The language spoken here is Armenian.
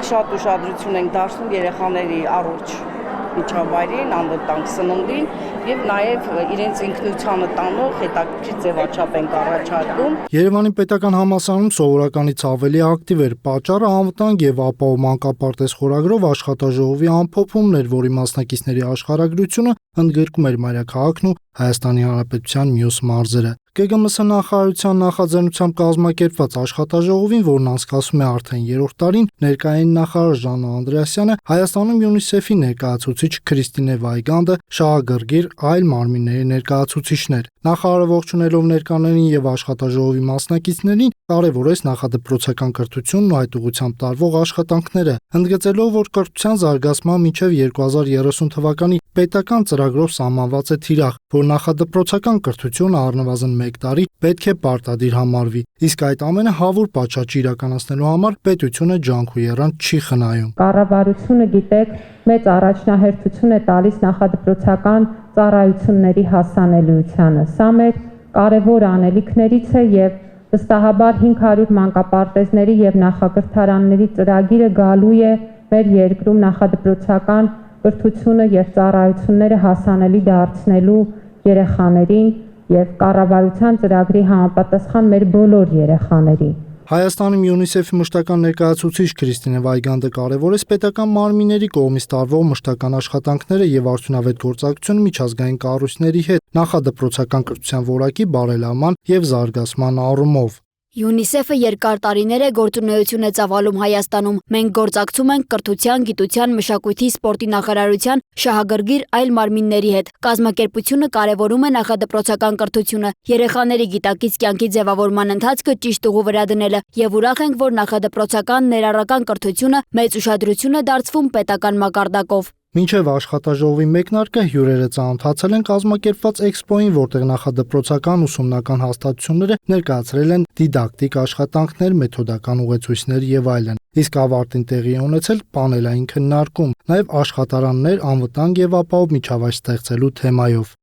Մենք շատ ուշադրություն ենք դարձնում երեխաների առողջ միջավայրին, անվտանգ սննդին եւ նաեւ իրենց ինքնությանը տանող հետաքրքիր ձևաչափ ենք առաջարկում։ Երևանի պետական համալսարանում սովորականից ավելի ակտիվ էր պատճառը անվտանգ եւ ապահով մանկապարտեզ խորագրով աշխատաժողովի ամփոփումն էր, որի մասնակիցների աշխարհագրությունը ընդգրկում էր մայրաքաղաքն ու Հայաստանի Հանրապետության մյուս մարզերը։ ԿԳՄՍ նախարարության նախաձեռնությամբ կազմակերպված աշխատաժողովին, որն անցկացվում է արդեն 3-րդ տարին, ներկային նախարար Ժաննա Անդրեասյանը, Հայաստանում ՅՈՒՆԻՍԵՖ-ի ներկայացուցիչ Քրիստինե Վայգանդը, շահագրգիռ այլ մարմինների ներկայացուցիչներ։ Նախարարը ողջունելով ներկաներին եւ աշխատաժողովի մասնակիցներին, կարեւորեց նախադպրոցական կրթությունն ու այդ ուղղությամբ տարվող աշխատանքները, ընդգծելով, որ կրթության զարգացման մինչեւ 2030 թվականի պետական ծրագրով սահմանված է թիրախ, որ նախադպրոցական կրթությունը առնվազն 1 տարի պետք է պարտադիր համարվի, իսկ այդ ամենը հավուր պատշաճ իրականացնելու համար պետությունը ջանք ու եռանդ չի խնայում։ Կառավարությունը, գիտեք, մեծ առաջնահերթություն է տալիս նախադպրոցական ծառայությունների հասանելիությանը։ Սա մեր կարևոր անելիքներից է եւ վստահաբար 500 մանկապարտեզների եւ նախակրթարանների ծրագիրը գալու է մեր երկրում նախադպրոցական կրթությունը եւ ծառայությունները հասանելի դարձնելու երեխաներին եւ կառավարության ծրագրի համապատասխան մեր բոլոր երեխաներին։ Հայաստանում ՅՈՒՆԻՍԵՖ-ի մշտական ներկայացուցիչ Քրիստինե Վայգանդը կարևորեց պետական մարմինների կողմից տարվող մշտական աշխատանքները եւ արդյունավետ գործակցությունը միջազգային կառույցների հետ նախադպրոցական կրթության որակի բարելավման եւ զարգացման առումով։ ՅՈՒՆԻՍԵՖ-ը երկար տարիներ է գործունեություն է ծավալում Հայաստանում։ Մենք գործակցում ենք կրթության, գիտության, մշակույթի, սպորտի նախարարության, շահագրգիռ այլ մարմինների հետ։ Կազմակերպությունը կարևորում է նախադպրոցական կրթությունը, երեխաների գիտակից կյանքի ձևավորման ընթացքը ճիշտ ուղու վրա դնելը եւ ուրախ ենք, որ նախադպրոցական ներառական կրթությունը մեծ ուշադրություն է դարձվում պետական մակարդակով։ Մինչև աշխատաժողովի մեկնարկը հյուրերը ծանոթացել են կազմակերպված էքսպոյին, որտեղ նախադպրոցական ուսումնական հաստատությունները ներկայացրել են դիդակտիկ աշխատանքներ, մեթոդական ուղեցույցներ եւ այլն։ Իսկ ավարտին տեղի է ունեցել պանելային քննարկում, նաեւ աշխատարաններ անվտանգ եւ ապահով միջավայր ստեղծելու թեմայով։